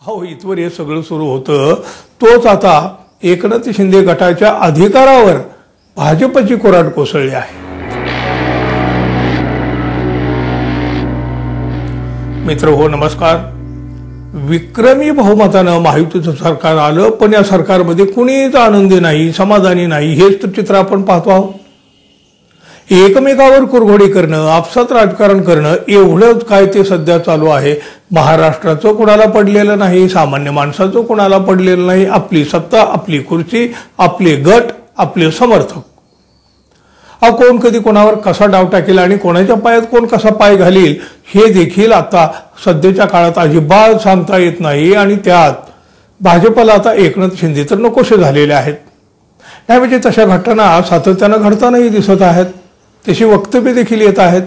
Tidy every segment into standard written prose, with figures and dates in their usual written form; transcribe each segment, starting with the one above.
हो, इथवर हे सगळं सुरू होतं. तोच आता एकनाथ शिंदे गटाच्या अधिकारावर भाजपची कोराड कोसळली आहे. मित्र हो, नमस्कार. विक्रमी बहुमतानं महायुतीचं सरकार आलं, पण या सरकारमध्ये कुणीच आनंदी नाही, समाधानी नाही. हेच तर चित्र आपण पाहतो आहोत. एकमेकावर कुरघोडी करणं, आपसात राजकारण करणं, एवढंच काय ते सध्या चालू आहे. महाराष्ट्राचं कोणाला पडलेलं नाही, सामान्य माणसाचं कोणाला पडलेलं नाही. आपली सत्ता, आपली खुर्ची, आपले गट, आपले समर्थक. कोण कधी कोणावर कसा डाव टाकेल आणि कोणाच्या पायात कोण कसा पाय घालील हे देखील आता सध्याच्या काळात अजिबात सांगता येत नाही. आणि त्यात भाजपला आता एकनाथ शिंदे तर नकोसे झालेले आहेत. नाही म्हणजे तशा घटना सातत्यानं घडतानाही दिसत आहेत, तशी वक्तव्य देखील येत आहेत.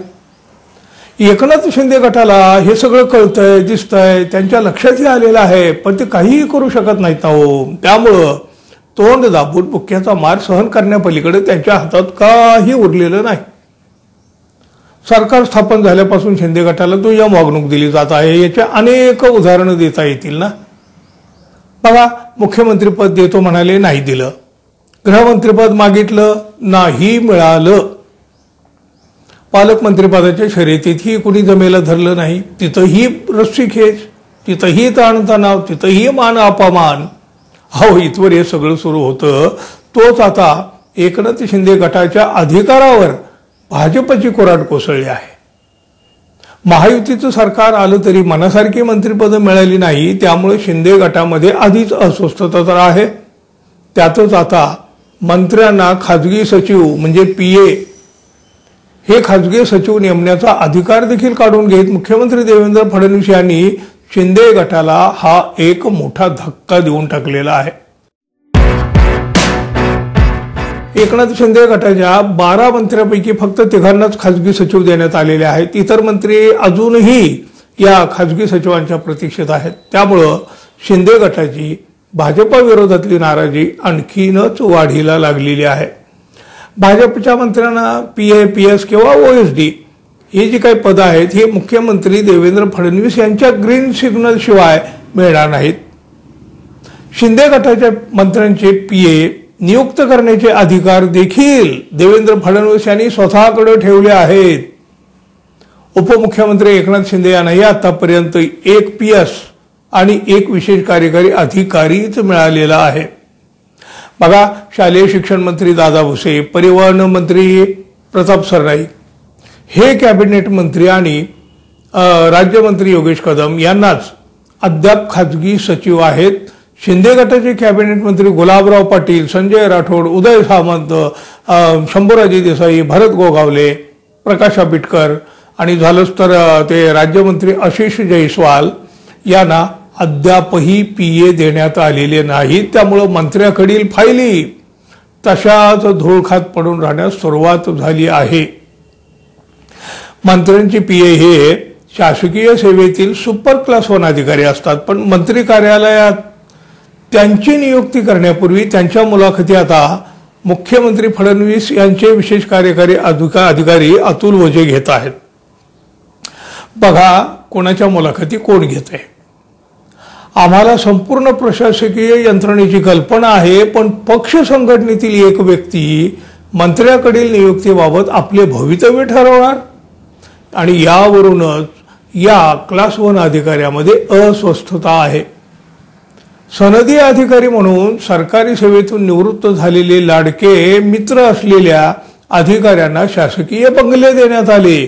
एकनाथ शिंदे गटाला हे सगळं कळतंय, दिसतंय, त्यांच्या लक्षातही आलेलं आहे, पण ते काहीही करू शकत नाहीत ना हो. त्यामुळं तोंड दाबून बुक्क्याचा मार सहन करण्यापलीकडे त्यांच्या हातात काही उरलेलं नाही. सरकार स्थापन झाल्यापासून शिंदे गटाला दुय्यम वागणूक दिली जात आहे. याचे अनेक उदाहरणं देता येतील ना. बघा, मुख्यमंत्रीपद देतो म्हणाले, नाही दिलं. गृहमंत्रीपद मागितलं, नाही मिळालं. पालकमंत्रीपदाच्या शर्यतीतही कुणी जमेला धरलं नाही. तिथंही रस्सीखेच, तिथंही ताणतणाव, तिथंही मान अपमान. हो, इथवर हे सगळं सुरू होतं. तोच आता एकनाथ शिंदे गटाच्या अधिकारावर भाजपची कोराड कोसळली आहे. महायुतीचं सरकार आलं तरी मनासारखी मंत्रिपदं मिळाली नाही. त्यामुळे शिंदे गटामध्ये आधीच अस्वस्थता तर आहे. त्यातच आता मंत्र्यांना खाजगी सचिव म्हणजे PA हे खाजगी सचिव नेमण्याचा अधिकार देखील काढून घेत मुख्यमंत्री देवेंद्र फडणवीस यांनी शिंदे गटाला हा एक मोठा धक्का देऊन टाकलेला आहे. एकनाथ शिंदे गटाच्या 12 मंत्र्यांपैकी फक्त 3घांनाच खाजगी सचिव देण्यात आलेले आहेत. इतर मंत्री अजूनही या खाजगी सचिवांच्या प्रतीक्षेत आहेत. त्यामुळं शिंदे गटाची भाजपा विरोधातली नाराजी आणखीनच वाढीला लागलेली आहे. भाजपच्या मंत्र्यांना PA, PS किंवा OSD ही जी काही पदं आहेत ही मुख्यमंत्री देवेंद्र फडणवीस यांच्या ग्रीन सिग्नल शिवाय मिळणार नाहीत. शिंदे गटाच्या मंत्र्यांचे PA नियुक्त करण्याचे अधिकार देखील देवेंद्र फडणवीस यांनी स्वतःकडे ठेवले आहेत. उपमुख्यमंत्री एकनाथ शिंदे यांनाही आतापर्यंत 1 PS आणि 1 विशेष कार्यकारी अधिकारीच मिळालेला आहे. बघा, शालेय शिक्षण मंत्री दादा भुसे, परिवहन मंत्री प्रताप सरनाईक हे कॅबिनेट मंत्री आणि राज्यमंत्री योगेश कदम यांनाच अद्याप खाजगी सचिव आहेत. शिंदे गटाचे कॅबिनेट मंत्री गुलाबराव पाटील, संजय राठोड, उदय सामंत, शंभूराजे देसाई, भरत गोगावले, प्रकाश आंबेडकर आणि झालंच तर ते राज्यमंत्री आशिष जयस्वाल यांना अद्यापही PA देण्यात आलेले नाहीत. त्यामुळं मंत्र्याकडील फायली तशाच धूळ खात पडून राहण्यास सुरुवात झाली आहे. मंत्र्यांचे PA हे शासकीय सेवेतील सुपर क्लास 1 अधिकारी असतात, पण मंत्री कार्यालयात त्यांची नियुक्ती करण्यापूर्वी त्यांच्या मुलाखती आता मुख्यमंत्री फडणवीस यांचे विशेष कार्यकारी अधिकारी अतुल वजे घेत आहेत. बघा, कोणाच्या मुलाखती कोण घेत आहे. आम्हाला संपूर्ण प्रशासकीय यंत्रणेची कल्पना आहे, पण पक्ष संघटनेतील एक व्यक्ती मंत्र्याकडील नियुक्तीबाबत आपले भवितव्य ठरवणार आणि यावरूनच या क्लास 1 अधिकाऱ्यामध्ये अस्वस्थता आहे. सनदी अधिकारी म्हणून सरकारी सेवेतून निवृत्त झालेले लाडके मित्र असलेल्या अधिकाऱ्यांना शासकीय बंगले देण्यात आले,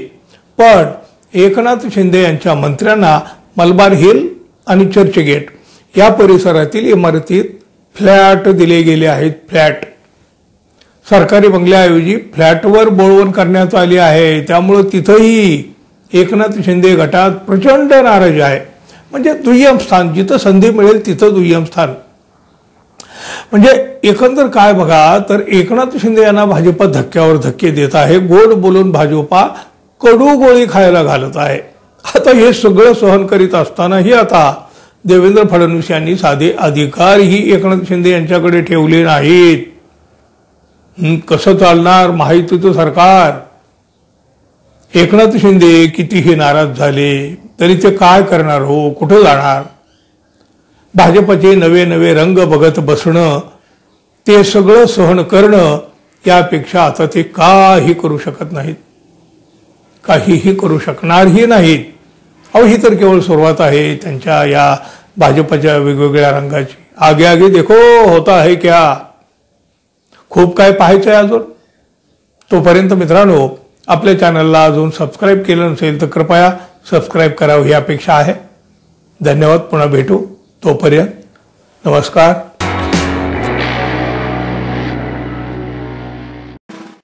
पण एकनाथ शिंदे यांच्या मंत्र्यांना मलबार हिल आणि चर्चगेट या परिसरातील इमारतीत फ्लॅट दिले गेले आहेत. फ्लॅट सरकारी बंगल्याऐवजी फ्लॅटवर बोळवण करण्यात आली आहे. त्यामुळे तिथंही एकनाथ शिंदे गटात प्रचंड नाराजी आहे. म्हणजे दुय्यम स्थान, जिथं संधी मिळेल तिथं दुय्यम स्थान. म्हणजे एकंदर काय बघा, तर एकनाथ शिंदे यांना भाजपा धक्क्यावर धक्के देत आहे. गोड बोलून भाजपा कडू गोळी खायला घालत आहे. आता हे सगळं सहन करीत असतानाही आता देवेंद्र फडणवीस यांनी साधे अधिकारही एकनाथ शिंदे यांच्याकडे ठेवले नाहीत. कसं चालणार महायुतीचं सरकार. एकनाथ शिंदे कितीही नाराज झाले तरी ते काय करणार हो, कुठं जाणार. भाजपचे नवे नवे रंग बघत बसणं, ते सगळं सहन करणं, यापेक्षा आता ते काही करू शकत नाहीत, काहीही करू शकणारही नाहीत. अहो, ही तर केवळ सुरुवात आहे त्यांच्या या भाजपच्या वेगवेगळ्या रंगाची. आगे आगे देखो होता है क्या. खूप काय पाहायचं आहे अजून. तोपर्यंत मित्रांनो, आपल्या चॅनलला अजून सबस्क्राईब केलं नसेल तर कृपया सबस्क्राईब करावं ही अपेक्षा आहे. धन्यवाद. पुन्हा भेटू. तोपर्यंत नमस्कार.